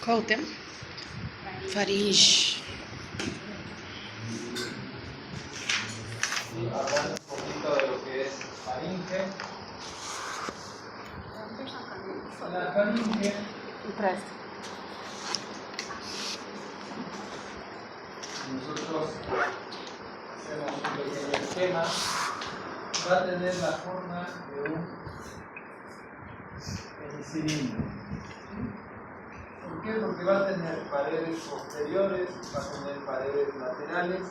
Jotem. Faringe. Hablando un poquito de lo que es faringe. La faringe nosotros hacemos un pequeño esquema, va a tener la forma de un cilindro. ¿Por qué? Porque va a tener paredes posteriores, va a tener paredes laterales,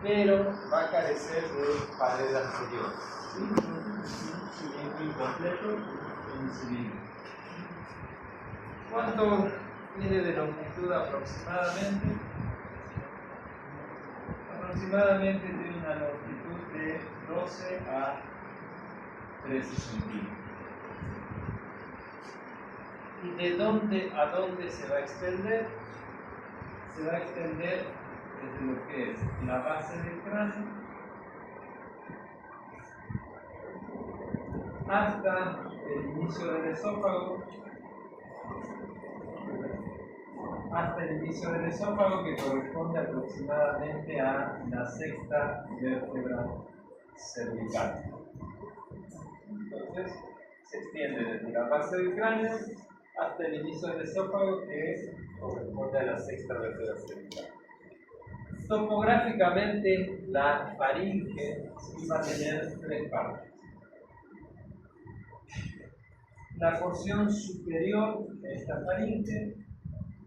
pero va a carecer de pared anterior. ¿Sí? Un cilindro incompleto, un cilindro. ¿Cuánto tiene de longitud aproximadamente? Aproximadamente tiene una longitud de 12 a 13 centímetros. ¿Y de dónde a dónde se va a extender? Se va a extender desde lo que es la base del cráneo hasta el inicio del esófago, que corresponde aproximadamente a la sexta vértebra cervical. Entonces, se extiende desde la base del cráneo hasta el inicio del esófago, que corresponde a la sexta vértebra cervical. Topográficamente, la faringe va a tener tres partes. La porción superior de esta faringe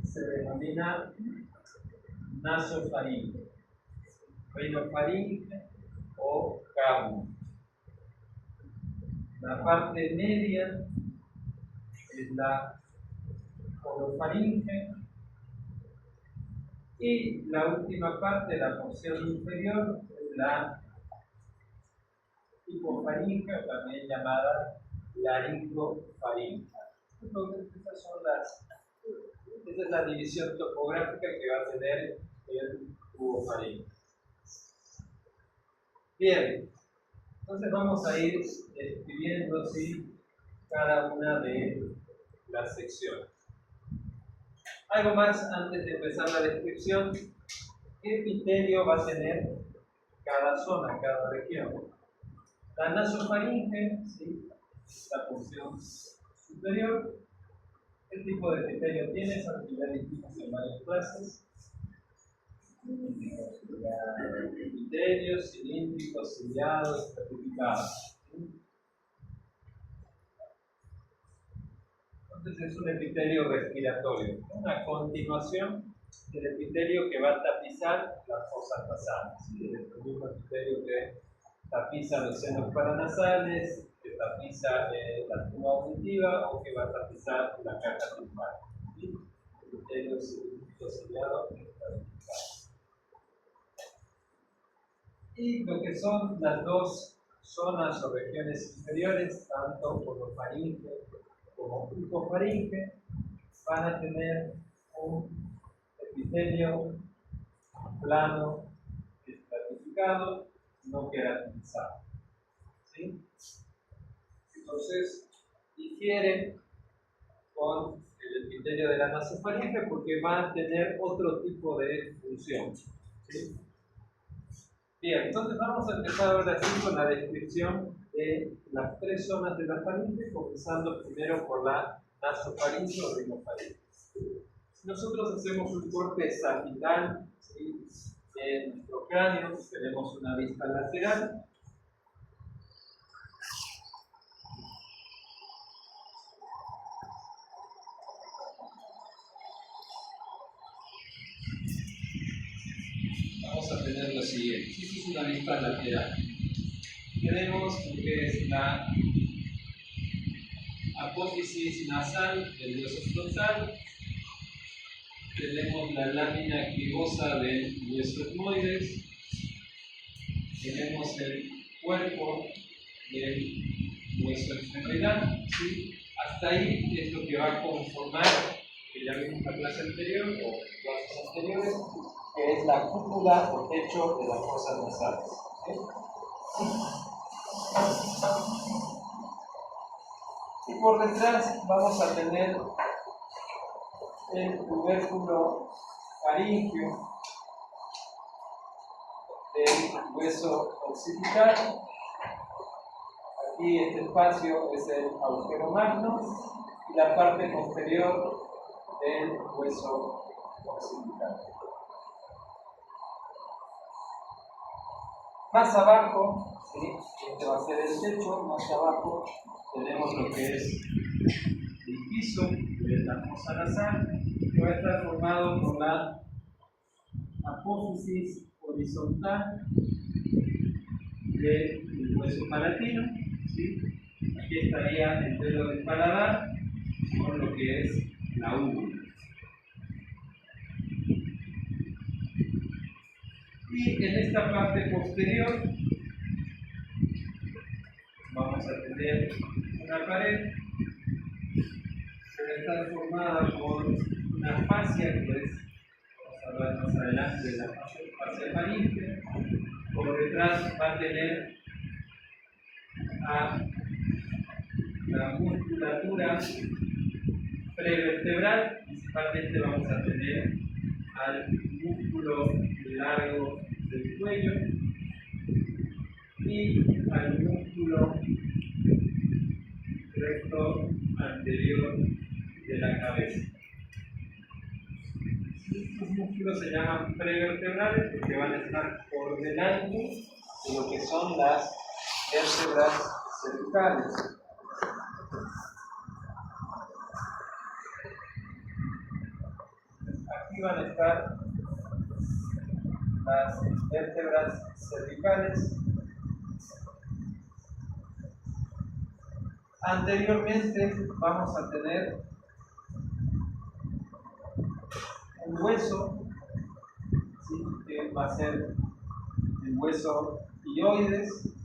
se denomina nasofaringe, rinofaringe o carno. La parte media es la orofaringe y la última parte, la porción inferior, es la hipofaringe, o también llamada laringofaringe. Entonces, esa es la división topográfica que va a tener el tubo faríngeo. Bien, entonces vamos a ir escribiendo cada una de las secciones. Algo más antes de empezar la descripción: ¿qué epitelio va a tener cada zona, cada región? La nasofaringe, la porción superior. ¿Qué tipo de epitelio tiene? Esa actividad distintas en varias clases. Epitelios, cilíndricos, ciliados, estratificados. Entonces es un epitelio respiratorio, una continuación del epitelio que va a tapizar las fosas nasales. El mismo epitelio que tapiza los senos paranasales, que tapiza la tuba auditiva o que va a tapizar la caja timpánica. Epitelio cilíndrico, ciliado, estratificado. Y lo que son las dos zonas o regiones inferiores, tanto orofaringe como hipofaringe, van a tener un epitelio plano, estratificado, no queratinizado. ¿Sí? Entonces, difiere con el epitelio de la nasofaringe porque va a tener otro tipo de función. ¿Sí? Bien, entonces vamos a empezar ahora sí con la descripción de las tres zonas de la faringe, comenzando primero por la nasofaringe o rinofaringe. Nosotros hacemos un corte sagital en nuestro cráneo, tenemos una vista lateral. Vamos a tener lo siguiente: esta es una vista lateral. Tenemos lo que es la apófisis nasal del hueso frontal, tenemos la lámina clivosa del hueso etmoides, tenemos el cuerpo del hueso extremidad, ¿sí? Hasta ahí es lo que va a conformar, que ya vimos en la clase anterior o clases anteriores, que es la cúpula o techo de las fosas nasales. ¿Sí? Y por detrás vamos a tener el tubérculo faríngeo del hueso occipital. Aquí este espacio es el agujero magno y la parte posterior del hueso occipital. Más abajo, ¿sí? Este va a ser el techo, más abajo tenemos lo que es el piso de la fosa nasal, que va a estar formado por la apófisis horizontal del hueso palatino, ¿sí? Aquí estaría el dedo del paladar con lo que es la úvula. Y en esta parte posterior vamos a tener una pared que va a estar formada por una fascia que es, vamos a hablar más adelante de la fascia faríngea. Por detrás va a tener a la musculatura prevertebral, principalmente vamos a tener al músculo largo del cuello y al músculo recto anterior de la cabeza. Estos músculos se llaman prevertebrales porque van a estar por delante de lo que son las vértebras cervicales. Aquí van a estar las vértebras cervicales. Anteriormente vamos a tener un hueso, ¿sí? Que va a ser el hueso hioides.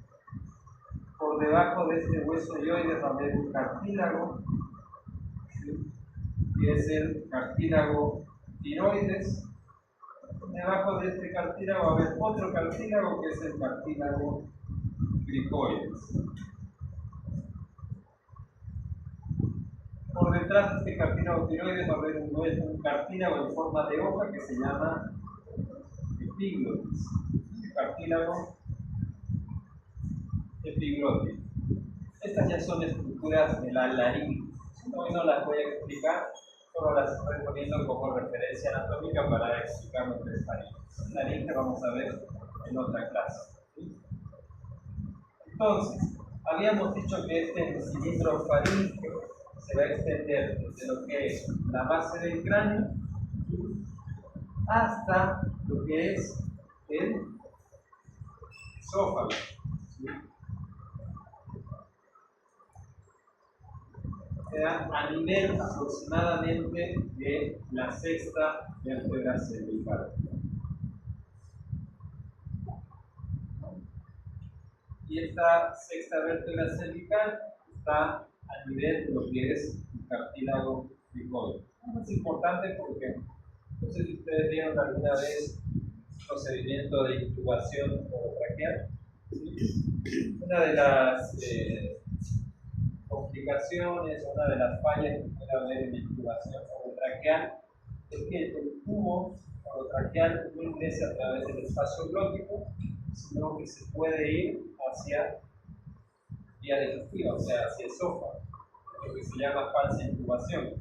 Por debajo de este hueso hioides va a haber un cartílago, ¿sí? Que es el cartílago tiroides. Debajo de este cartílago va a haber otro cartílago que es el cartílago cricoides. Por detrás de este cartílago tiroides va a haber un cartílago en forma de hoja que se llama epiglotis. El cartílago epiglótico. Estas ya son estructuras de la laringe. Hoy no las voy a explicar, solo las estoy poniendo como referencia anatómica para explicar lo que es laringe. Laringe vamos a ver en otra clase. ¿Sí? Entonces, habíamos dicho que este cilindro faríngeo se va a extender desde lo que es la base del cráneo hasta lo que es el esófago. ¿Sí? O sea, a nivel aproximadamente de la sexta vértebra cervical. Y esta sexta vértebra cervical está a nivel de lo que es el cartílago cricoide. Es importante porque no sé si ustedes vieron alguna vez un procedimiento de intubación orotraqueal. ¿Sí? Una de las complicaciones, una de las fallas que puede haber en la intubación orotraqueal es que el tubo orotraqueal no ingresa a través del espacio glótico, sino que se puede ir hacia vía digestiva, o sea, hacia esófago, lo que se llama falsa intubación.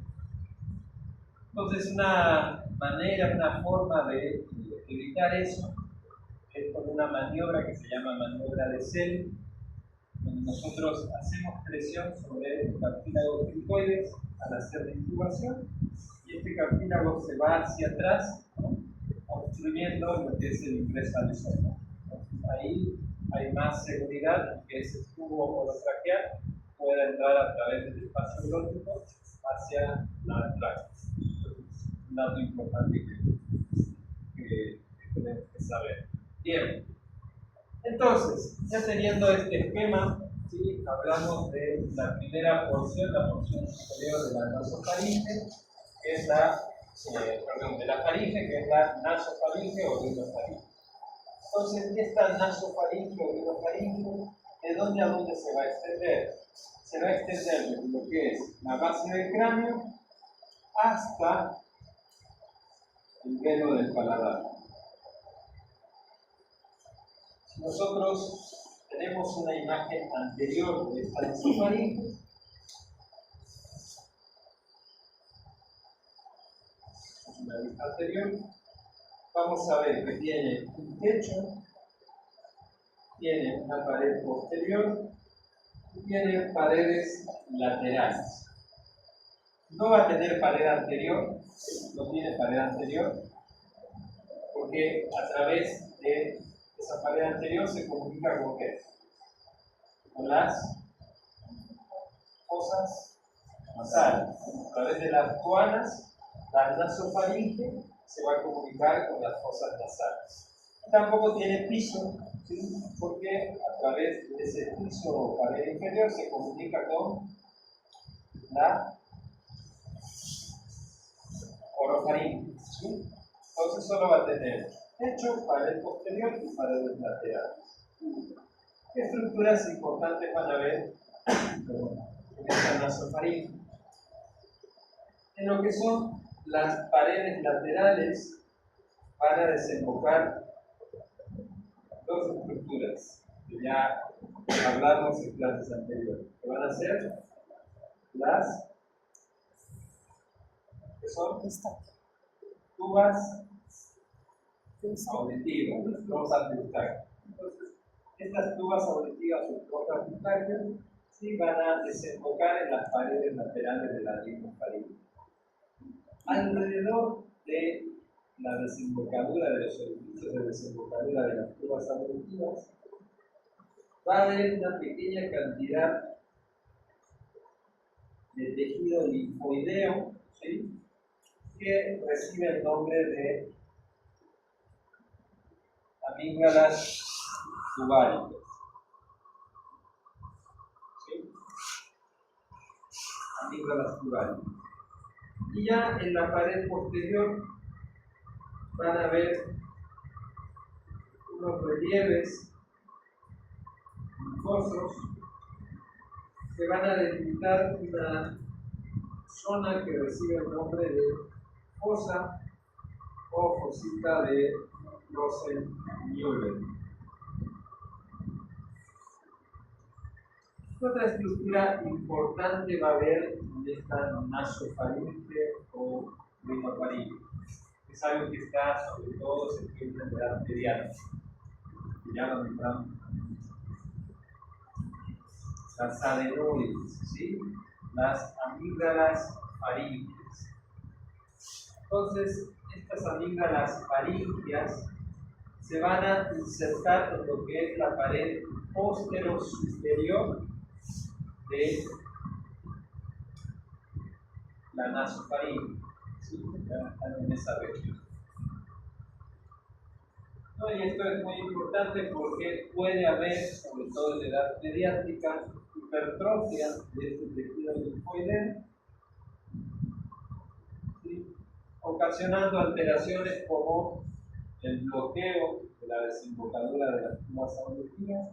Entonces, una manera, una forma de evitar eso es con una maniobra que se llama maniobra de Sell, donde nosotros hacemos presión sobre el cartílago cricoides al hacer la intubación y este cartílago se va hacia atrás, ¿no? Obstruyendo lo que es el ingreso al esófago. Ahí hay más seguridad en que ese tubo orotraqueal pueda entrar a través del espacio glótico hacia la tráquea. Un dato importante que tenemos que saber. Bien, entonces, ya teniendo este esquema, ¿sí? Hablamos de la primera porción, la porción superior de la nasofaringe, que es de la faringe, que es la nasofaringe o rinofaringe. Entonces, esta nasofaringe o rinofaringe, ¿de dónde a dónde se va a extender? Se va a extender desde lo que es la base del cráneo hasta el velo del paladar. Si nosotros tenemos una imagen anterior de esta nasofaringe, una vista anterior, vamos a ver que tiene un techo, tiene una pared posterior y tiene paredes laterales. No va a tener pared anterior, no tiene pared anterior, porque a través de esa pared anterior se comunica con ¿qué? Con las fosas nasales. A través de las guanas, la nasofaringe se va a comunicar con las fosas nasales. Tampoco tiene piso, ¿sí? Porque a través de ese piso o pared inferior se comunica con la orofaringe, ¿sí? Entonces solo va a tener techo, pared posterior y paredes laterales. ¿Qué estructuras importantes van a ver en esta nasofaringe? En lo que son las paredes laterales van a desembocar dos estructuras que ya hablamos en clases anteriores, que van a ser las que son tubas auditivas, las trozas de Eustaquio. Entonces, estas tubas auditivas o trozas de Eustaquio sí van a desembocar en las paredes laterales de la nasofaringe. Alrededor de la desembocadura de los orificios de desembocadura de las tubas auditivas va a haber una pequeña cantidad de tejido linfoideo, ¿sí? Que recibe el nombre de amígdalas tubáricas. ¿Sí? Amígdalas tubáricas. Y ya en la pared posterior van a ver unos relieves linfosos que van a delimitar una zona que recibe el nombre de fosa o fosita de Rosen-Müller. Otra estructura importante va a haber en esta nasofaringe o rinofaringe. Es algo que está sobre todo en la edad mediana, que ya lo nombramos. Las adenoides, ¿sí? Las amígdalas faringes. Entonces, estas amígdalas faringias se van a insertar en lo que es la pared posterior de la nasofaringe, ¿sí? Están en esa región. ¿No? Y esto es muy importante porque puede haber, sobre todo en la edad pediátrica, hipertrofia de este tejido linfoideo, ¿sí? Ocasionando alteraciones como el bloqueo de la desembocadura de las tubas auditivas.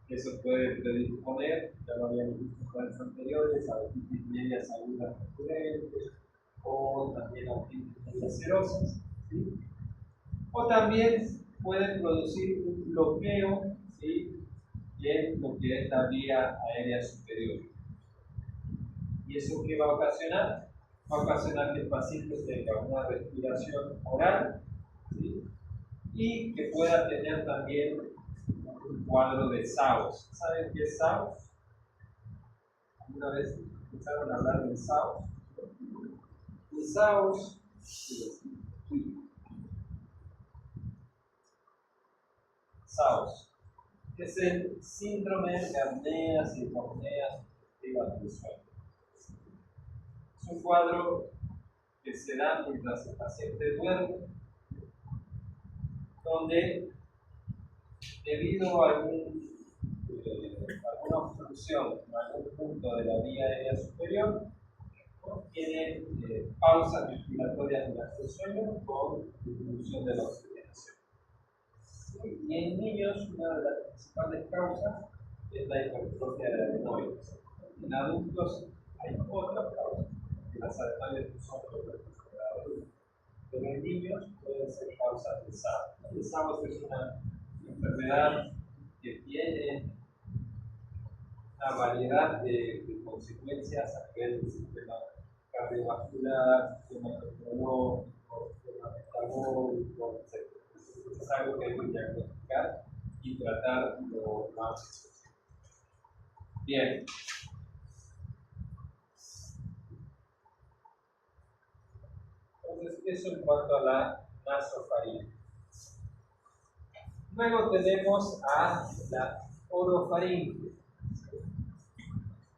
Eso puede predisponer, ya lo habíamos visto en clases anteriores, a otitis medias agudas recurrentes o también a otitis medias serosas, ¿sí? O también pueden producir un bloqueo, ¿sí? En lo que es la vía aérea superior. ¿Y eso qué va a ocasionar? Va a ocasionar que el paciente tenga una respiración oral, ¿sí? Y que pueda tener también un cuadro de SAOS. ¿Saben qué es SAOS? ¿Alguna vez escucharon hablar del SAOS? El SAOS es el síndrome de apneas y hipopneas obstructivas del sueño. Es un cuadro que se da mientras el paciente duerme, donde debido a alguna obstrucción en algún punto de la vía aérea superior, ¿no? Tiene pausas respiratorias durante el sueño con disminución de la oxigenación. Y en niños, una de las principales causas es la hipertrofia de adenoides. En adultos hay otras causas, que las adenoides no son los de los niños pueden ser causas de SARS. El SARS es una enfermedad que tiene una variedad de consecuencias a nivel del sistema cardiovascular, sistema neurológico, sistema metabólico, etc. Entonces es algo que hay que diagnosticar y tratar lo más posible. Bien. Entonces, eso en cuanto a la nasofaringe. Luego tenemos a la orofaringe.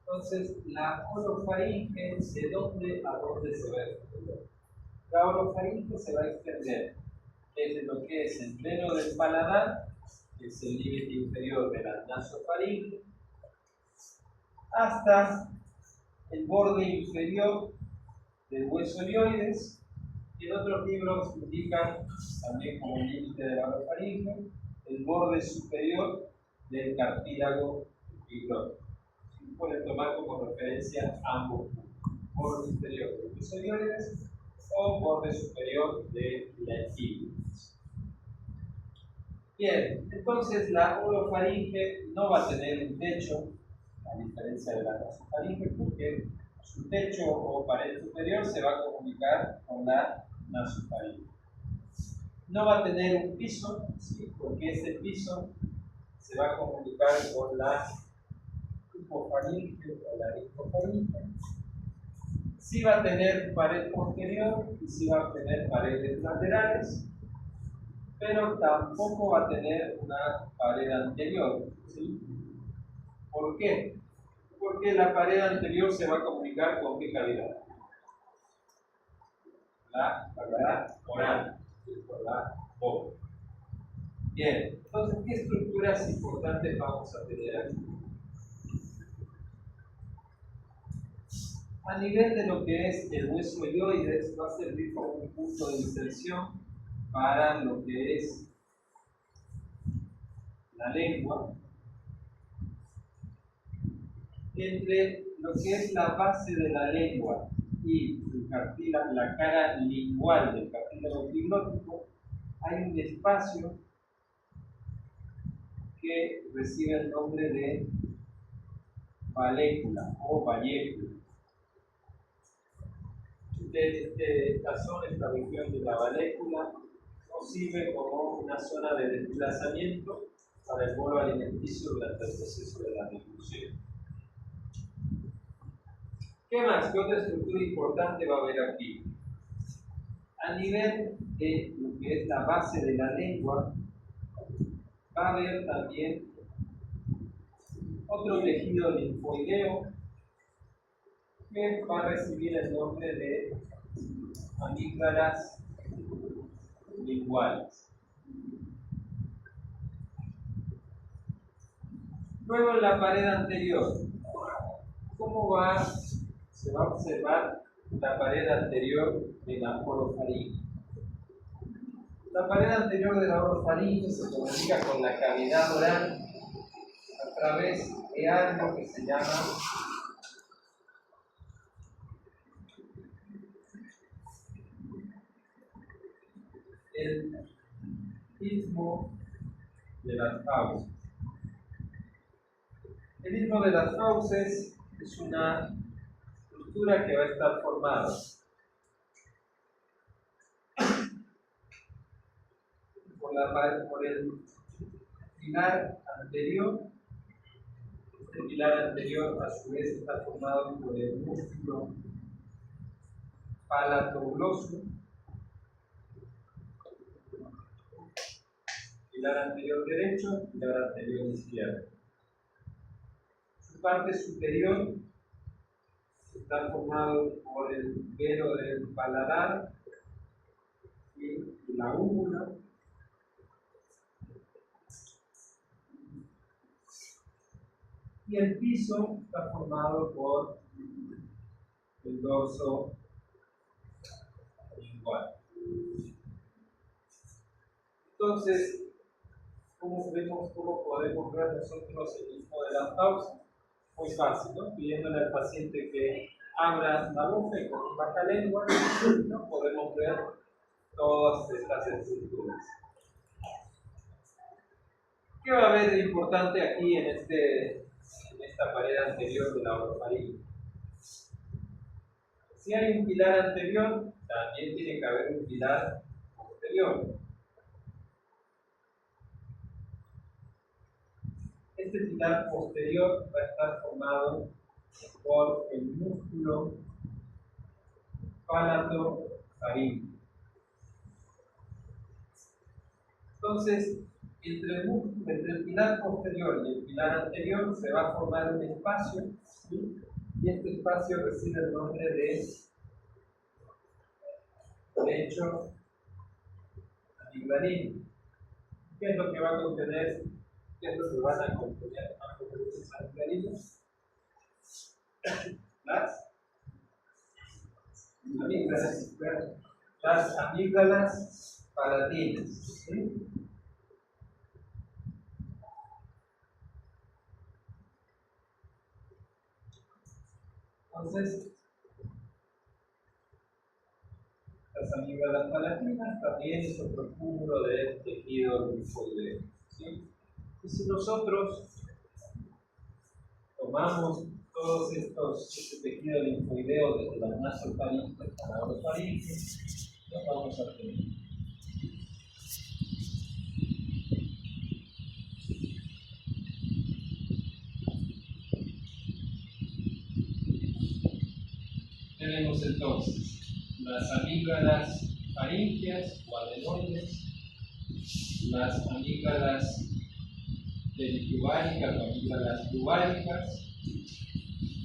Entonces, la orofaringe, ¿de dónde a dónde se va a extender? La orofaringe se va a extender desde lo que es el pleno del paladar, que es el límite inferior de la nasofaringe, hasta el borde inferior del hueso ilioides, y en otros libros indican también como límite de la orofaringe el borde superior del cartílago epiglotis. Pueden tomar como referencia ambos puntos, borde inferior del hueso ilioides o borde superior de la epiglotis. Bien, entonces la orofaringe no va a tener un techo, a diferencia de la nasofaringe, porque su techo o pared superior se va a comunicar con la nasofaringe. No va a tener un piso, ¿sí? Porque ese piso se va a comunicar con la hipofaringe o la hipofaringe. Sí va a tener pared posterior y sí va a tener paredes laterales, pero tampoco va a tener una pared anterior, ¿sí? ¿Por qué? Porque la pared anterior se va a comunicar con qué cavidad. La cavidad oral, con la boca. Bien, entonces, ¿qué estructuras importantes vamos a tener aquí? A nivel de lo que es el hueso ilioides, va a servir como un punto de inserción para lo que es la lengua. Entre lo que es la base de la lengua y la cara lingual del cartílago epiglótico, hay un espacio que recibe el nombre de valécula o vallécula. Esta zona, esta región de la valécula, nos sirve como una zona de desplazamiento para el bolo alimenticio durante el proceso de la distribución. ¿Qué más? ¿Qué otra estructura importante va a haber aquí? A nivel de lo que es la base de la lengua, va a haber también otro tejido linfoideo que va a recibir el nombre de amígdalas linguales. Luego en la pared anterior, ¿cómo se va a observar la pared anterior de la orofaringe? La pared anterior de la orofaringe se comunica con la cavidad oral a través de algo que se llama el istmo de las fauces. El istmo de las fauces es una estructura que va a estar formada por el pilar anterior. Este pilar anterior a su vez está formado por el músculo palatogloso, pilar anterior derecho, pilar anterior izquierdo. Su parte superior está formado por el velo del paladar y la úvula. Y el piso está formado por el dorso lingual. Entonces, ¿cómo podemos ver nosotros el istmo de las fauces? Muy fácil, ¿no? Pidiéndole al paciente que abra la boca y con un bajalengua, ¿no? Podemos ver todas estas estructuras. ¿Qué va a haber de importante aquí en esta pared anterior de la orofaringe? Si hay un pilar anterior, también tiene que haber un pilar posterior. Este pilar posterior va a estar formado por el músculo palato-faríngeo. Entonces, entre el pilar posterior y el pilar anterior se va a formar un espacio, ¿sí? Y este espacio recibe el nombre de lecho amigdalino. ¿Qué es lo que va a contener? ¿Qué es lo que van a contener los amigdalinos? Las amígdalas palatinas, ¿sí? Entonces, las amígdalas palatinas también es otro cúmulo de tejido linfoideo, ¿sí? Y si nosotros tomamos todos este tejido linfoideo desde la nasofaringe hasta la orofaringe, nos vamos a tener tenemos entonces las amígdalas faríngeas o adenoides, las amígdalas pericubáricas o amígdalas cubáricas,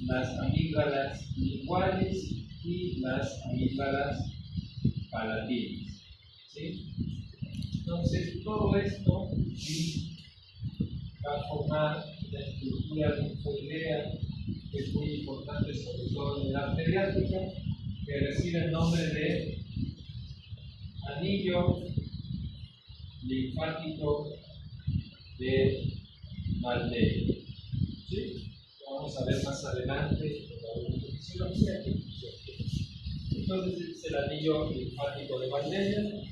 las amígdalas linguales y las amígdalas palatinas, ¿sí? Entonces, todo esto ¿sí? va a formar una estructura linfoidea que es muy importante, sobre todo en la edad pediátrica, que recibe el nombre de anillo linfático de Maldini. ¿Sí? Lo vamos a ver más adelante en la fisiología. Entonces es el anillo linfático de Maldini,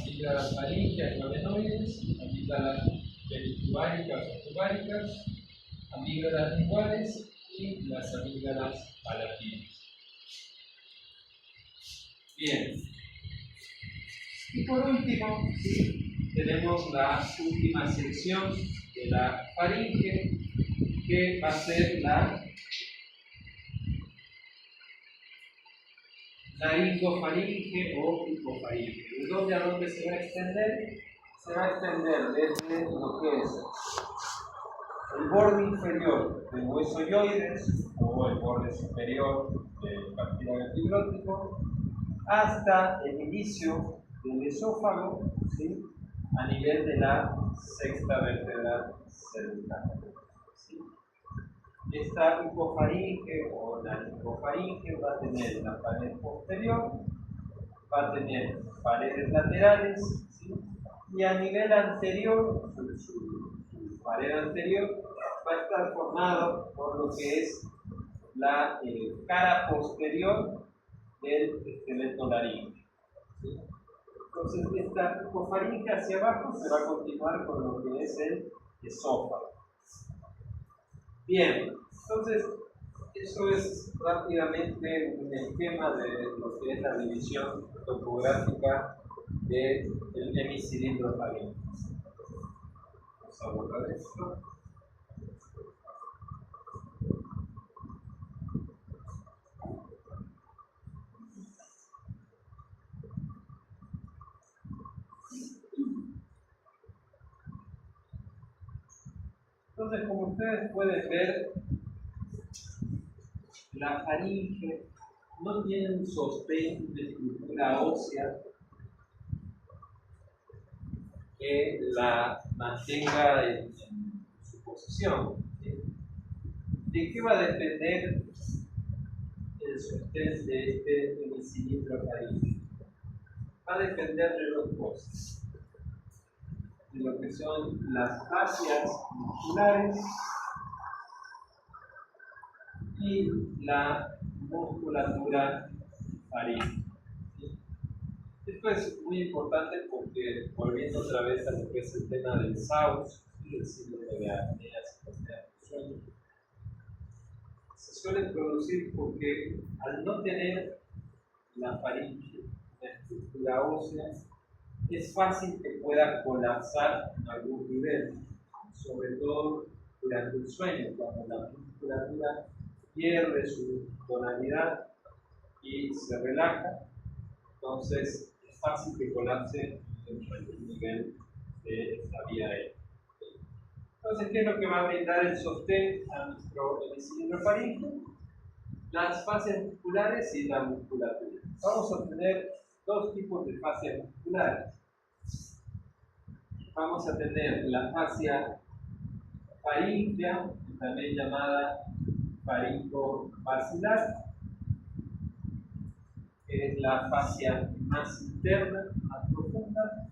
amígdalas faríngeas o adenoides, amígdalas pericubáricas o cubáricas, amígdalas linguales y las amígdalas palatinas. Bien. Y por último, ¿sí? Tenemos la última sección de la faringe, que va a ser la laringofaringe o hipofaringe. ¿De dónde a dónde se va a extender? Se va a extender desde lo que es el borde inferior del hueso yoides o el borde superior del cartílago epiglotico hasta el inicio del esófago, ¿sí? A nivel de la sexta vértebra cervical, ¿sí? Esta hipofaringe o la hipofaringe va a tener la pared posterior, va a tener paredes laterales, ¿sí? Y a nivel anterior, su pared anterior va a estar formado por lo que es la cara posterior del esqueleto laríngeo, ¿sí? Entonces, esta hipofaringe hacia abajo se va a continuar con lo que es el esófago. Bien, entonces, eso es rápidamente un esquema de lo que es la división topográfica del hemicilindro faríngeo. Vamos a borrar esto. Entonces, como ustedes pueden ver, la faringe no tiene un sostén de estructura ósea que la mantenga en su posición. ¿De qué va a depender el sostén de este hemicilindro faríngeo? Va a depender de dos cosas: de lo que son las fascias musculares y la musculatura faríngea. Esto Esto es muy importante porque, volviendo otra vez a lo que es el tema del SAUS, el síndrome de apnea del sueño, se suele producir porque al no tener la faringe, la estructura ósea, es fácil que pueda colapsar en algún nivel, sobre todo durante el sueño, cuando la musculatura pierde su tonalidad y se relaja, entonces es fácil que colapse en algún nivel de esta vía aérea. Entonces, ¿qué es lo que va a brindar el sostén a nuestro cilindro faríngeo? Las fascias musculares y la musculatura. Vamos a tener dos tipos de fascias musculares. Vamos a tener la fascia faríngea, también llamada faringovacilar, que es la fascia más interna, más profunda,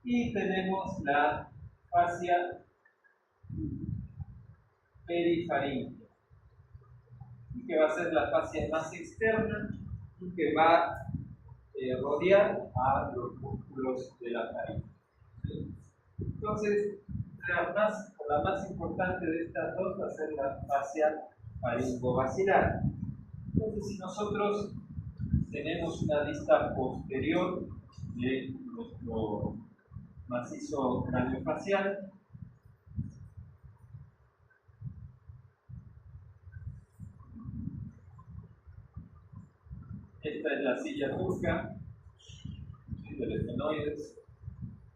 y tenemos la fascia perifaríngea, que va a ser la fascia más externa y que va a rodear a los músculos de la faringe. ¿Sí? Entonces, la más importante de estas dos va a ser la fascia faringovacilar. Entonces, si nosotros tenemos una vista posterior de nuestro macizo craneofacial, esta es la silla turca de los esfenoides,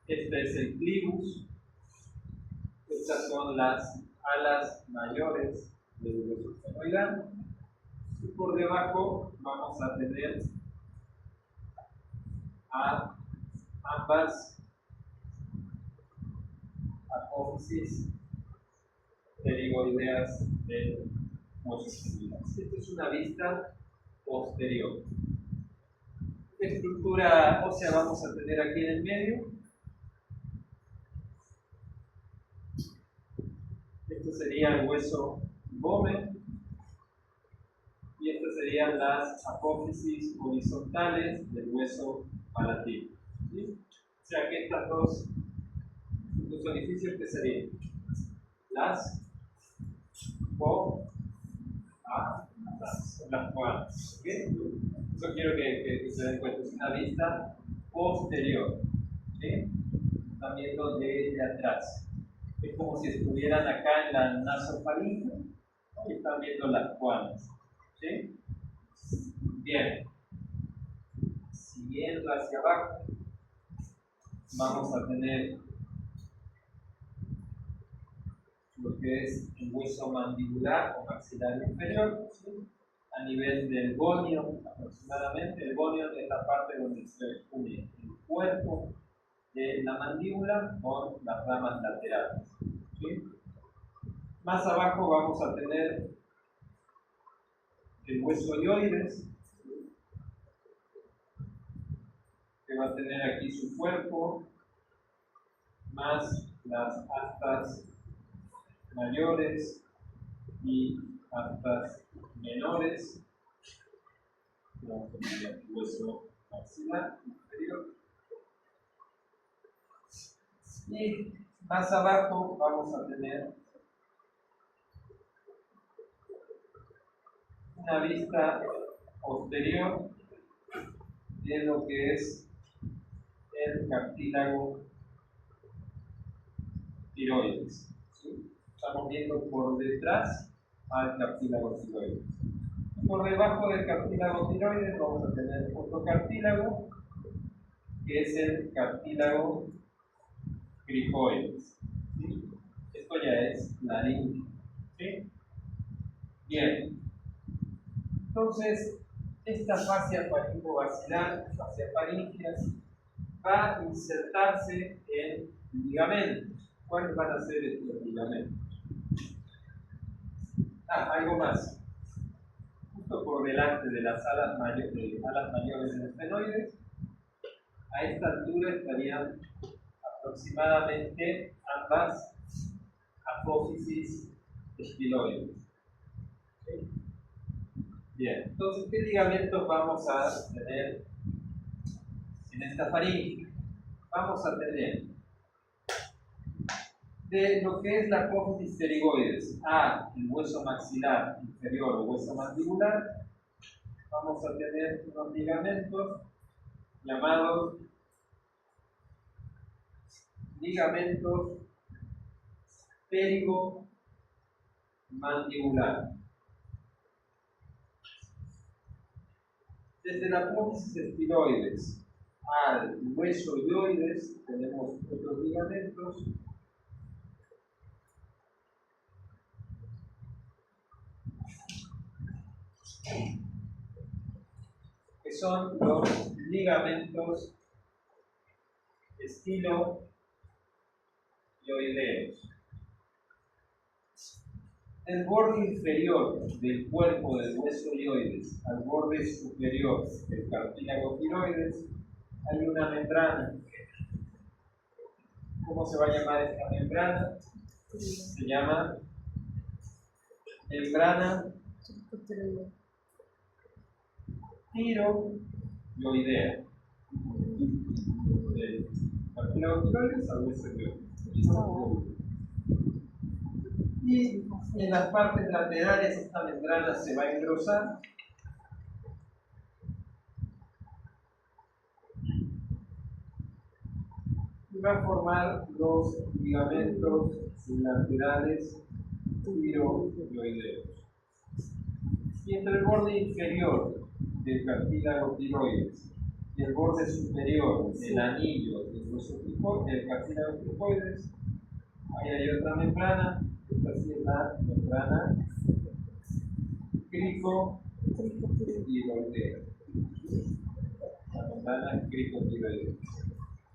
este es el clivus, estas son las alas mayores del hueso esfenoidal, y por debajo vamos a tener a ambas apófisis pterigoideas del hueso esfenoidal. Esta es una vista posterior. ¿Qué estructura ósea vamos a tener aquí en el medio? Este sería el hueso bome y estas serían las apófisis horizontales del hueso palatino. ¿Sí? O sea que estos dos orificios que serían las las coanas. ¿Okay? Eso quiero que se den cuenta, es una vista posterior. ¿Sí? Están viendo desde atrás. Es como si estuvieran acá en la nasofaringe y están viendo las coanas. ¿Sí? Bien. Siguiendo hacia abajo, vamos a tener lo que es el hueso mandibular o maxilar inferior, ¿sí? A nivel del gonion aproximadamente. El gonion es la parte donde se une el cuerpo de la mandíbula con las ramas laterales. ¿Sí? Más abajo vamos a tener el hueso hyoides, que va a tener aquí su cuerpo, más las astas mayores y astas menores. Vamos a tener el hueso maxilar inferior. Y más abajo vamos a tener una vista posterior de lo que es el cartílago tiroides. ¿Sí? Estamos viendo por detrás al cartílago tiroides. Por debajo del cartílago tiroides vamos a tener otro cartílago, que es el cartílago cricoides. ¿Sí? Esto ya es laringe. ¿Sí? Bien. Entonces, esta fascia faringovacilar, fascia faríngea, va a insertarse en ligamentos. ¿Cuáles van a ser estos ligamentos? Algo más. Justo por delante de las alas mayores del esfenoides, a esta altura estarían aproximadamente ambas apófisis estiloides. ¿Sí? Bien, entonces, ¿qué ligamentos vamos a tener en esta faringe, vamos a tener de lo que es la apófisis pterigoides a el hueso maxilar inferior o hueso mandibular, vamos a tener unos ligamentos llamados ligamentos pterigomandibular. Desde la apófisis estiloides al hueso ioides tenemos otros ligamentos que son los ligamentos estiloioideos. Del borde inferior del cuerpo del hueso ioides al borde superior del cartílago tiroides hay una membrana. ¿Cómo se va a llamar esta membrana? Se llama membrana tiroidea. Del cartílago tiroides al hueso ioides. Y en las partes laterales esta membrana se va a engrosar y va a formar los ligamentos laterales tiroideos. Y entre el borde inferior del cartílago tiroides y el borde superior del anillo del hueso del cartílago cricoides, ahí hay otra membrana. Esta sí es la membrana cricotiroidea. La membrana cricotiroidea.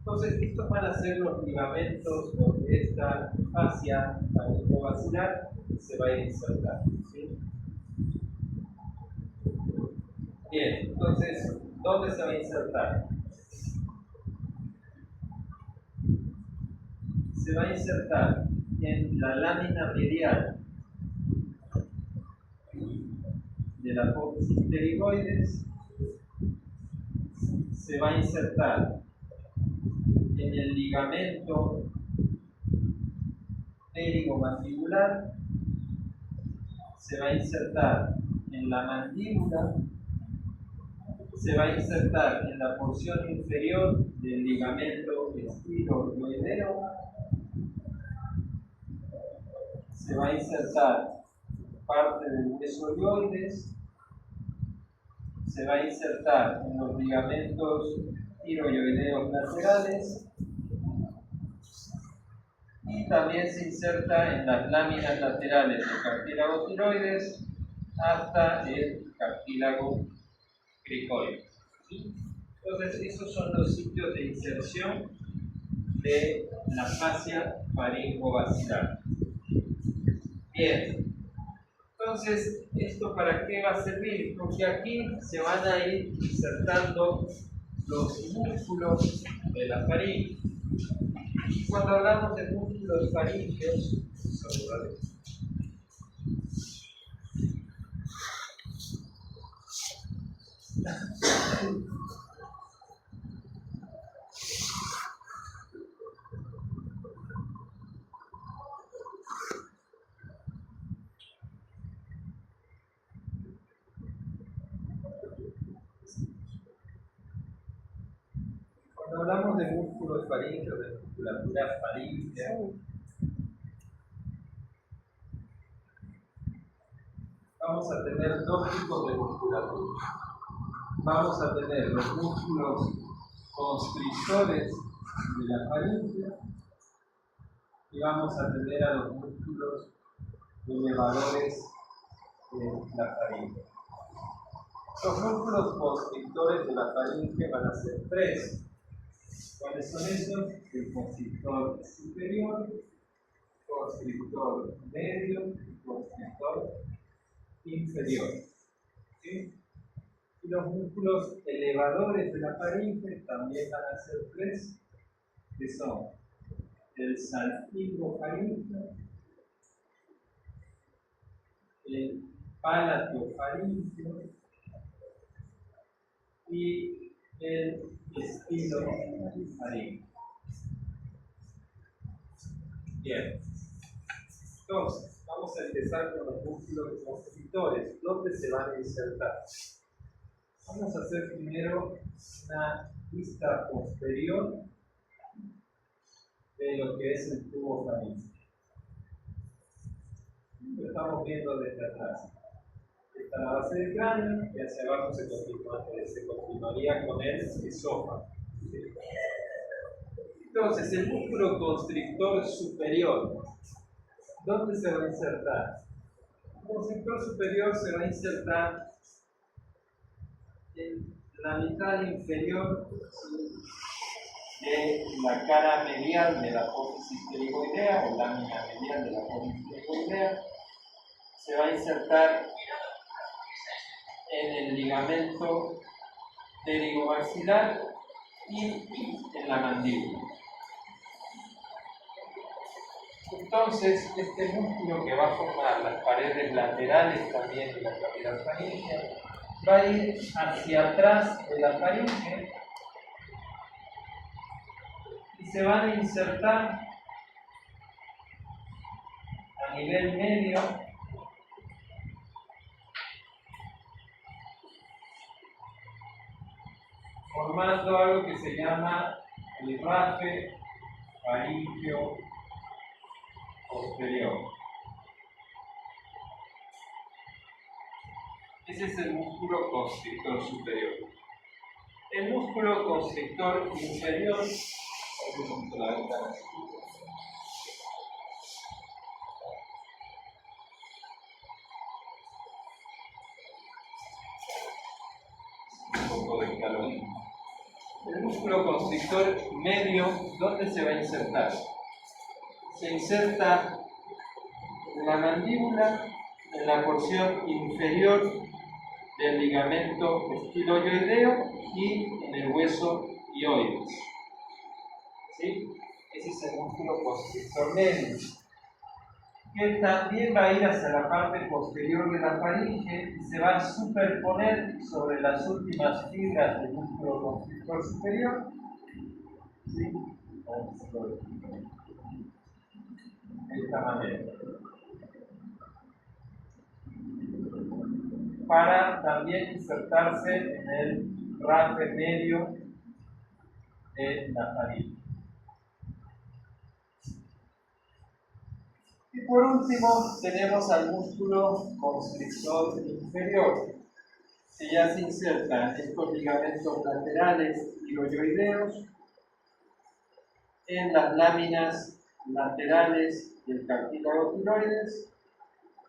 Entonces, estos van a ser los ligamentos donde esta fascia faringovacilar se va a insertar. ¿Sí? Bien, entonces, ¿dónde se va a insertar? Se va a insertar en la lámina medial de la apófisis pterigoides, se va a insertar en el ligamento pterigomandibular, se va a insertar en la mandíbula, se va a insertar en la porción inferior del ligamento estiloioideo, se va a insertar parte del hueso ioides, se va a insertar en los ligamentos tiroideos laterales y también se inserta en las láminas laterales del cartílago tiroides hasta el cartílago cricoide. Entonces, esos son los sitios de inserción de la fascia faringovacilar. Bien, entonces, ¿esto para qué va a servir? Porque aquí se van a ir insertando los músculos de la faringe. Cuando hablamos de músculos faringeos, cuando hablamos de músculos faringeos, de musculatura faríngea, vamos a tener dos tipos de musculatura. Vamos a tener los músculos constrictores de la faringe y vamos a tener a los músculos elevadores de la faringe. Los músculos constrictores de la faringe van a ser tres. ¿Cuáles son esos? El constrictor superior, constrictor medio y constrictor inferior. ¿Sí? Y los músculos elevadores de la faringe también van a ser tres, que son el salpingofaringeo, el palatofaringeo y el estilo faríngeo. Bien. Entonces, vamos a empezar con los músculos constrictores. ¿Dónde se van a insertar? Vamos a hacer primero una vista posterior de lo que es el tubo faríngeo. Lo estamos viendo desde atrás. Está la base del cráneo y hacia abajo se continuaría con el esófago. Entonces, el músculo constrictor superior, ¿dónde se va a insertar? El constrictor superior se va a insertar en la mitad inferior de la cara medial de la apófisis pterigoidea o lámina medial de la apófisis pterigoidea. Se va a insertar en el ligamento pterigomaxilar y en la mandíbula. Entonces, este músculo que va a formar las paredes laterales también de la cavidad faríngea va a ir hacia atrás de la faringe y se van a insertar a nivel medio formando algo que se llama el rafe faríngeo posterior. Ese es el músculo constrictor superior. El músculo constrictor inferior, un poco de calor. El músculo constrictor medio, ¿dónde se va a insertar? Se inserta en la mandíbula, en la porción inferior del ligamento estiloioideo y en el hueso hioides. ¿Sí? Ese es el músculo constrictor medio, que también va a ir hacia la parte posterior de la faringe y se va a superponer sobre las últimas fibras del músculo constrictor superior. ¿Sí? De esta manera. Para también insertarse en el rafe medio de la faringe. Y por último tenemos al músculo constrictor inferior, que ya se inserta en estos ligamentos laterales tiroideos, en las láminas laterales del cartílago tiroides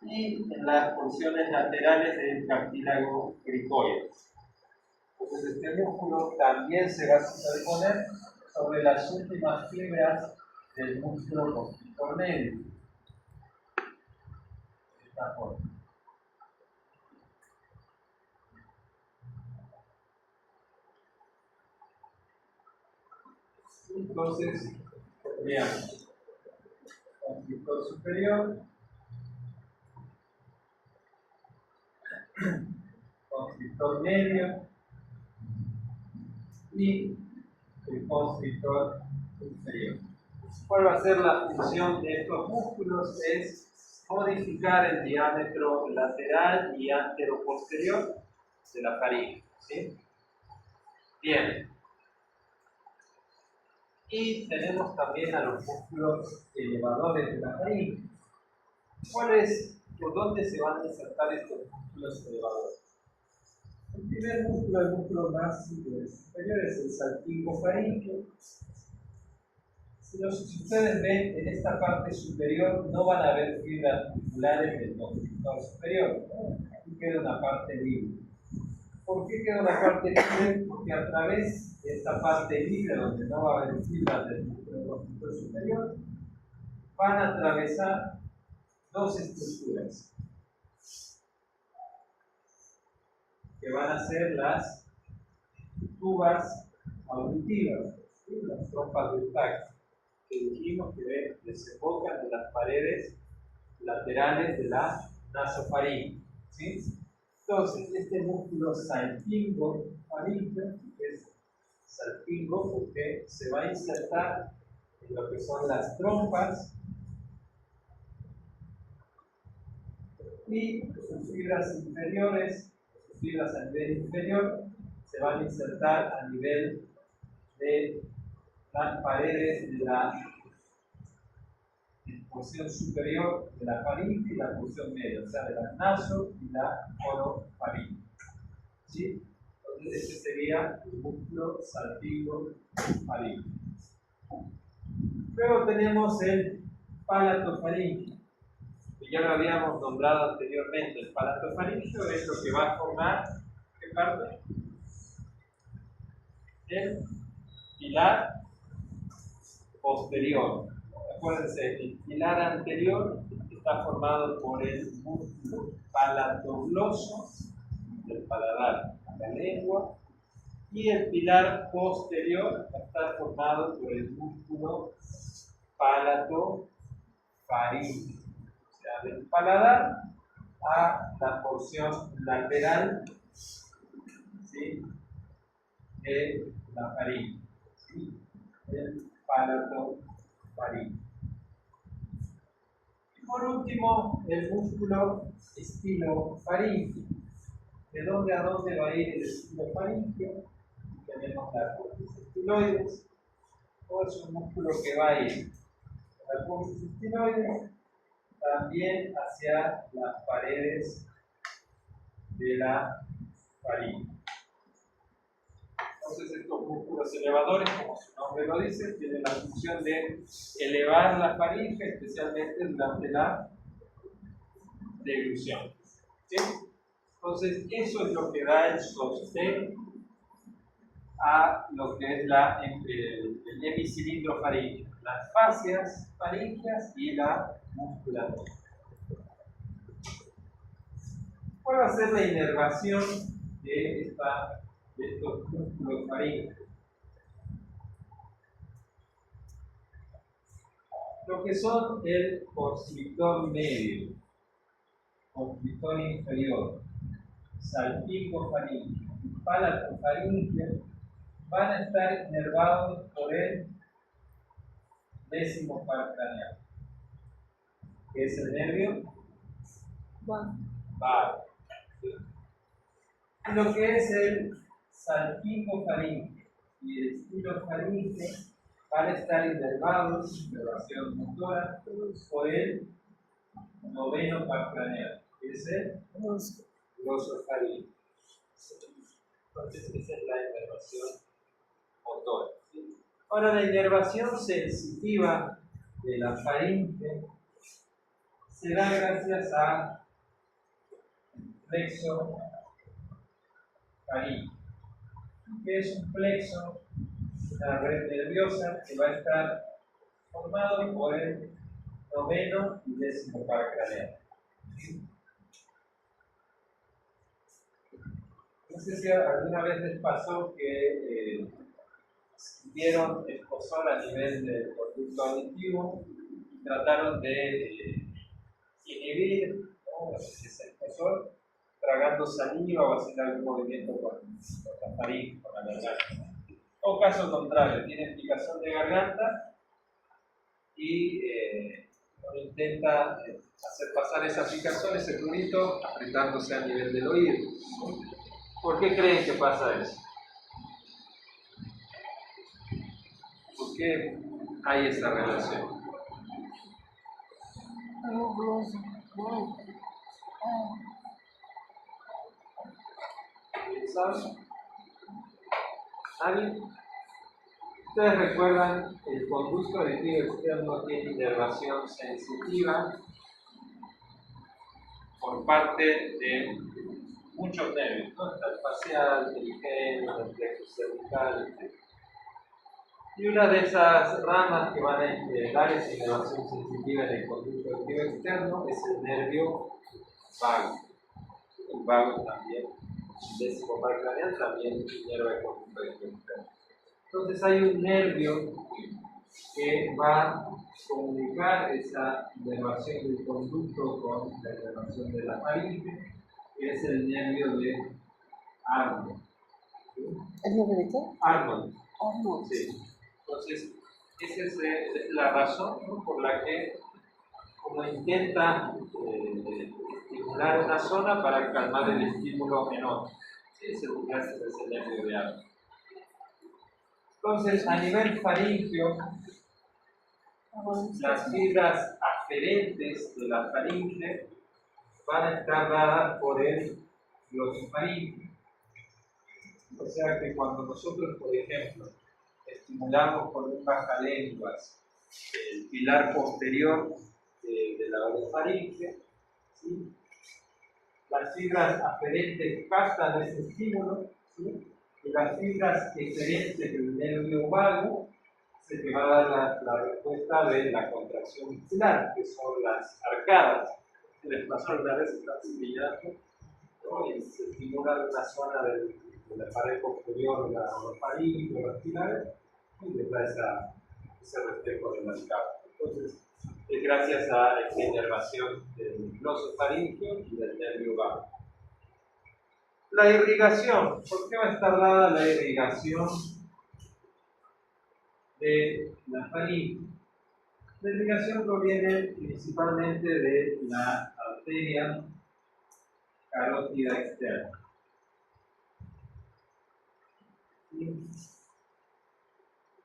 y en las porciones laterales del cartílago cricoides. Entonces este músculo también se va a superponer sobre las últimas fibras del músculo constrictor medio. De esta forma. Entonces, tendríamos constrictor superior, constrictor medio y el constrictor inferior. ¿Cuál va a ser la función de estos músculos? Es modificar el diámetro lateral y anteroposterior de la faringe. ¿Sí? Bien. Y tenemos también a los músculos elevadores de la faringe. ¿Por dónde se van a insertar estos músculos elevadores? El primer músculo, el músculo más superior, es el salpingo faríngeo. Si ustedes ven, en esta parte superior no van a haber fibras musculares del constrictor superior, ¿no? Aquí queda una parte libre. ¿Por qué queda una parte libre? Porque a través de esta parte libre, donde no va a haber fibras del músculo constrictor superior, van a atravesar dos estructuras que van a ser las tubas auditivas, ¿sí? Las trompas del tacto, que dijimos que desembocan en las paredes laterales de la nasofaringe. ¿Sí? Entonces, este músculo salpingo faríngeo, que es salpingo porque se va a insertar en lo que son las trompas y sus fibras inferiores, sus fibras a nivel inferior, se van a insertar a nivel de las paredes de la porción superior de la faringe y la porción media, o sea, de la naso y la orofaringe. ¿Sí? Entonces, ese sería el músculo salpingo faringe. Luego tenemos el palatofaringeo, que ya lo habíamos nombrado anteriormente. El palatofaringeo es lo que va a formar, ¿qué parte? El pilar posterior. Acuérdense, el pilar anterior está formado por el músculo palatogloso del paladar, la lengua, y el pilar posterior está formado por el músculo palatofaringeo, o sea, del paladar a la porción lateral, ¿sí?, de la faringe, ¿sí?, el palatofaringeo. Y por último, el músculo estilofaringeo. ¿De dónde a dónde va a ir el estilofaringeo? Tenemos la apófisis estiloides, o es un músculo que va a ir de la apófisis estiloides también hacia las paredes de la faringe. Entonces, estos músculos elevadores, como su nombre lo dice, tienen la función de elevar la faringe, especialmente durante la deglución. ¿Sí? Entonces, eso es lo que da el sostén a lo que es el hemicilindro faríngeo, las fascias faríngeas y la musculatura. ¿Cuál va a ser la inervación de estos músculos faríngeos? Lo que son el constrictor medio, constrictor inferior, salpingo faríngeo y palatofaríngeo van a estar inervados por el décimo par craneal, que es el nervio vago. Y lo que es el salpingo faríngeo y el estilofaríngeo van a estar inervados, inervación motora, por el noveno par craneal, que es el glosofaríngeo. Entonces, esa es la inervación motora. Ahora, la inervación sensitiva de la faringe se da gracias a plexo faríngeo, que es un plexo, una red nerviosa que va a estar formado por el noveno y décimo par craneal. No sé si alguna vez les pasó que dieron esposor a nivel del conducto auditivo y trataron de inhibir, ¿no?, ese esposor tragando saliva o haciendo algún movimiento con la faringe, con la garganta. O caso contrario, tienen picazón de garganta y uno intenta hacer pasar esa picazón, ese prurito, apretándose a nivel del oído. ¿Por qué creen que pasa eso? ¿Por qué hay esa relación? ¿Saben? ¿Alguien? Ustedes recuerdan, el conducto auditivo externo tiene inervación sensitiva por parte de muchos nervios, ¿no? Está el facial, el trigémino, el plexo cervical, etc. Y una de esas ramas que van a dar esa inervación sensitiva en el conducto auditivo externo es el nervio vago. El vago también, el décimo par craneal también inerva el conducto auditivo externo. Entonces hay un nervio que va a comunicar esa inervación del conducto con la inervación de la faringe, que es el nervio de Arnold. ¿Sí? ¿El nervio de qué? Arnold. Sí. Entonces, esa es la razón, ¿no?, por la que uno intenta estimular una zona para calmar el estímulo en otra. Sí, ese es lo que hace el nervio de habla. Entonces, a nivel faríngeo, las fibras aferentes de la faringe van a estar dadas por el glosofaringeo. O sea que cuando nosotros, por ejemplo, estimulamos con un bajalenguas el pilar posterior de la orofaringe, ¿sí?, las fibras aferentes captan ese estímulo, ¿sí?, y las fibras eferentes del nervio vago se te va a dar la respuesta de la contracción muscular, que son las arcadas. Les pasó una vez en la actividad, ¿no?, y se estimula una zona de la pared posterior de la orofaringe, de los pilares, y les da ese reflejo de la arcada. Entonces, es gracias a esta inervación del glosofaringeo y del nervio vago. La irrigación. ¿Por qué va a estar dada la irrigación de la faringe? La irrigación proviene principalmente de la arteria carótida externa.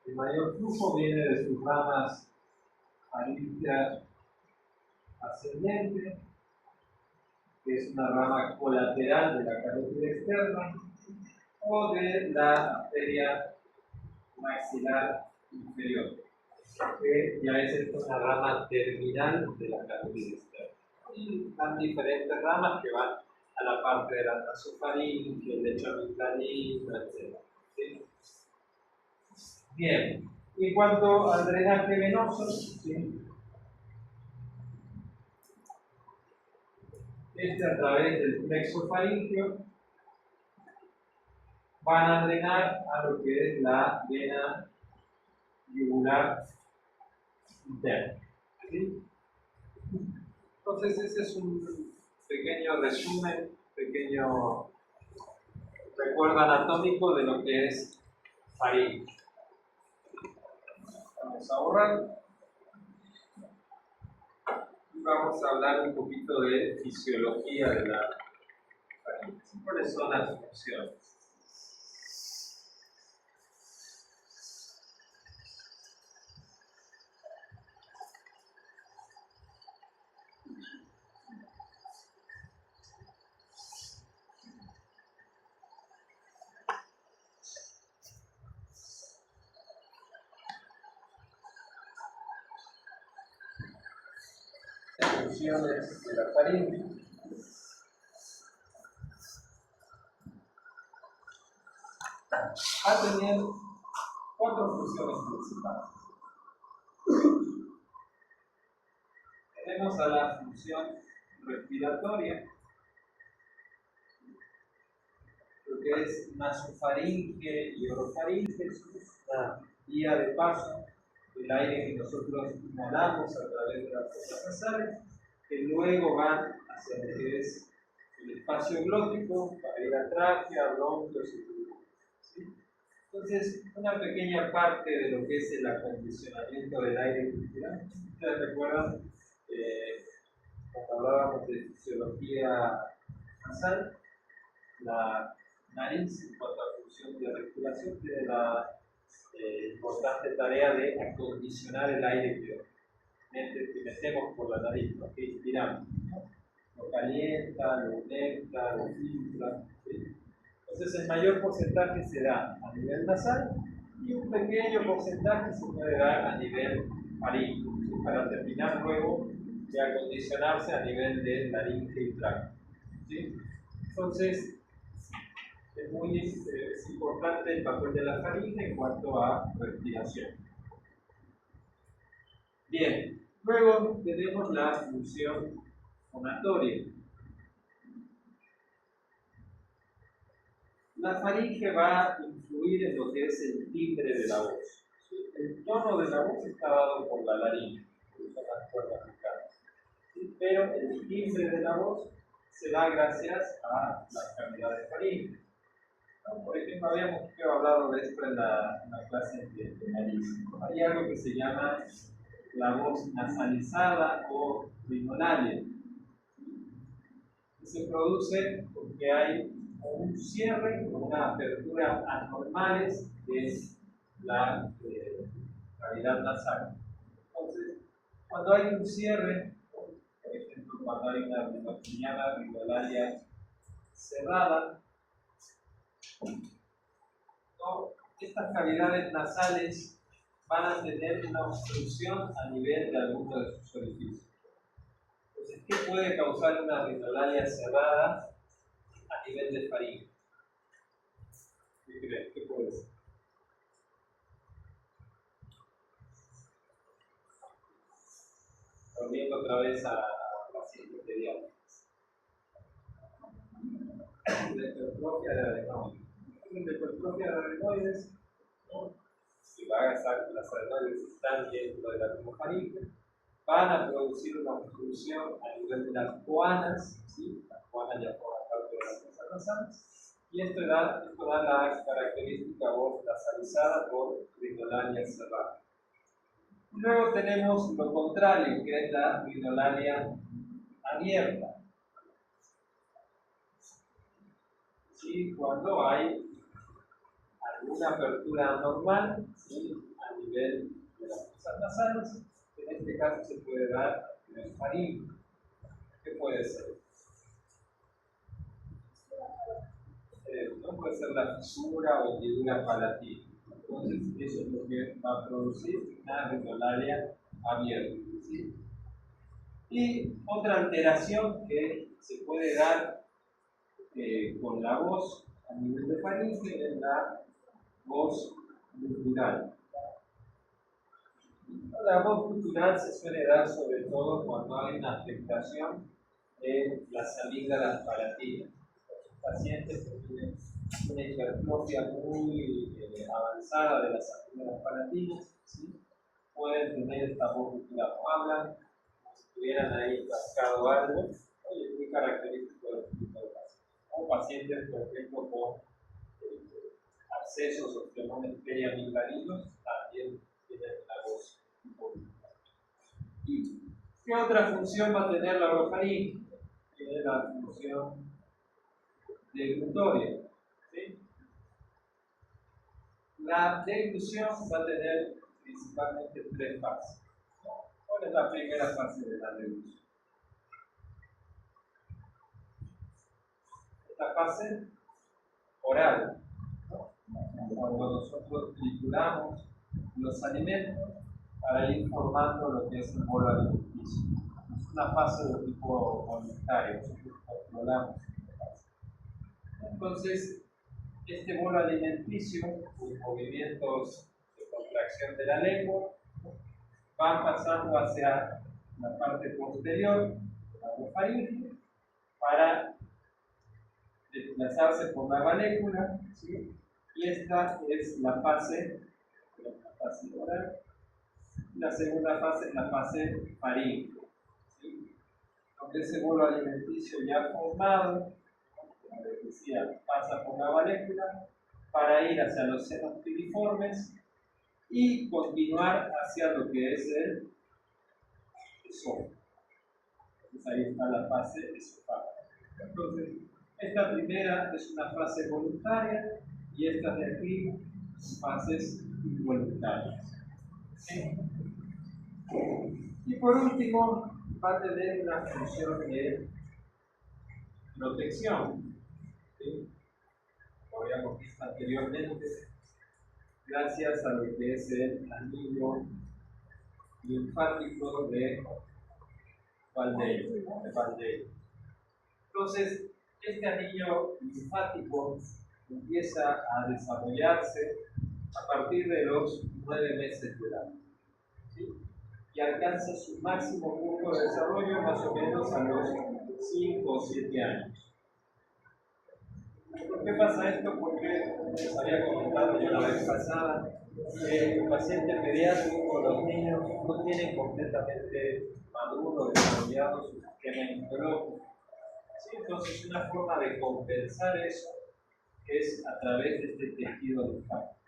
El mayor flujo viene de sus ramas faríngeas ascendente, que es una rama colateral de la carótida externa, o de la arteria maxilar inferior, que ya es una rama terminal de la carótida externa. Y dan diferentes ramas que van a la parte de la nasofaringe, el lecho amigdalino, etc. ¿Sí? Bien, en cuanto al drenaje venoso, ¿sí?, a través del plexo faríngeo van a drenar a lo que es la vena yugular interna. ¿Sí? Entonces, ese es un pequeño resumen, pequeño recuerdo anatómico de lo que es faringe. Vamos a borrar y vamos a hablar un poquito de fisiología de la faringe. ¿Cuáles son las funciones? Funciones de la faringe. Va a tener 4 funciones principales. Tenemos a la función respiratoria, lo que es nasofaringe y orofaringe, es una vía de paso del aire que nosotros inhalamos a través de las fosas nasales, que luego van hacia lo que es el espacio glótico para ir a tráquea, bronquios y pulmones. ¿Sí? Entonces, una pequeña parte de lo que es el acondicionamiento del aire cultural. ¿Ustedes recuerdan cuando hablábamos de fisiología nasal? La nariz, en cuanto a función de respiración, tiene la importante tarea de acondicionar el aire que metemos por la nariz, ¿no?, que inspiramos, ¿no? Lo calienta, lo humecta, lo filtra, ¿sí? Entonces el mayor porcentaje se da a nivel nasal y un pequeño porcentaje se puede dar a nivel faríngeo, ¿sí?, para terminar luego de acondicionarse a nivel de laringe y tráquea, ¿sí? Entonces es importante el papel de la faringe en cuanto a respiración. Bien, luego tenemos la función fonatoria. La faringe va a influir en lo que es el timbre de la voz. ¿Sí? El tono de la voz está dado por la laringe, que son las cuerdas vocales. ¿Sí? Pero el timbre de la voz se da gracias a las cavidades faringes. ¿no? Por ejemplo, habíamos hablado de esto en la clase de nariz. Hay algo que se llama la voz nasalizada o rinolalia. Se produce porque hay un cierre o una apertura anormales de la cavidad nasal. Entonces, cuando hay un cierre, por ejemplo, cuando hay una rinolaria cerrada, ¿no? Estas cavidades nasales van a tener una obstrucción a nivel de alguno de sus orificios. Entonces, ¿qué puede causar una rinolaria cerrada a nivel de faringe? ¿Qué crees? ¿Qué puede ser? Volviendo otra vez a pacientes de diabetes. La hipertrofia de adenoides. La hipertrofia de adenoides, ¿no? Si las adenoides están dentro de la neumofaringe, van a producir una obstrucción a nivel de las coanas, ¿sí? Las coanas ya forman parte de las fosas nasales, y esto da la característica voz nasalizada por rinolaria cerrada. Luego tenemos lo contrario, que es la rinolaria abierta. ¿Sí? Cuando hay alguna apertura anormal, ¿sí? A nivel de las fosas nasales, en este caso se puede dar en el faringe. ¿Qué puede ser? No puede ser la fisura o hendidura palatina. Entonces, eso es lo que va a producir una rinolaria abierta. ¿Sí? Y otra alteración que se puede dar con la voz a nivel de faringe es la voz gutural. La voz gutural se suele dar sobre todo cuando hay una afectación de las amígdalas palatinas. Los pacientes que tienen una hipertrofia muy avanzada de las amígdalas palatinas, ¿sí? Pueden tener esta voz gutural. No hablan como si tuvieran ahí rascado algo. Oye, es muy característico de este tipo de pacientes. O pacientes, por ejemplo, con abscesos o flemones periamigdalinos, también tienen la voz gutural. ¿Y qué otra función va a tener la orofaringe? Tiene la función deglutoria. ¿Sí? La deglución va a tener principalmente tres fases. ¿Cuál es la primera fase de la deglución? Esta fase oral, ¿no? Cuando nosotros trituramos los alimentos para ir formando lo que es el bolo alimenticio. Es una fase de tipo voluntario, nosotros controlamos esta fase. Entonces, este bolo alimenticio, los movimientos de contracción de la lengua, van pasando hacia la parte posterior de la orofaringe para desplazarse por la valécula, ¿sí? Y esta es la fase oral. La segunda fase es la fase faringe, ¿sí? Donde ese bolo alimenticio ya formado, como les decía, pasa por la valécula para ir hacia los senos piriformes y continuar hacia lo que es el esófago. Entonces ahí está la fase esofágica. Entonces, esta primera es una fase voluntaria y estas de aquí son fases involuntarias. ¿Sí? Y por último, va a tener una función de protección. ¿Sí? Lo habíamos visto anteriormente, gracias a lo que es el anillo linfático de Valdeir. Entonces, este anillo linfático empieza a desarrollarse a partir de los 9 meses de edad, ¿sí? Y alcanza su máximo punto de desarrollo más o menos a los 5 o 7 años. ¿Por qué pasa esto? Porque les había comentado yo la vez pasada que el paciente pediátrico, los niños, no tienen completamente maduro, desarrollado su sistema inmunológico. ¿Sí? Entonces, una forma de compensar eso es a través de este tejido linfático.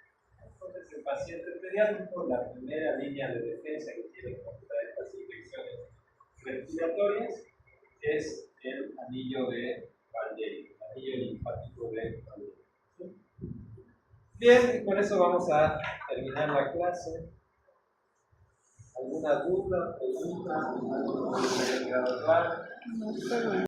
Entonces, el paciente pediátrico, la primera línea de defensa que tiene contra estas infecciones respiratorias es el anillo de Valdelli, el anillo linfático de Valdelli. ¿Sí? Bien, y con eso vamos a terminar la clase. ¿Alguna duda, pregunta, algo que haya quedado claro? No, está bien.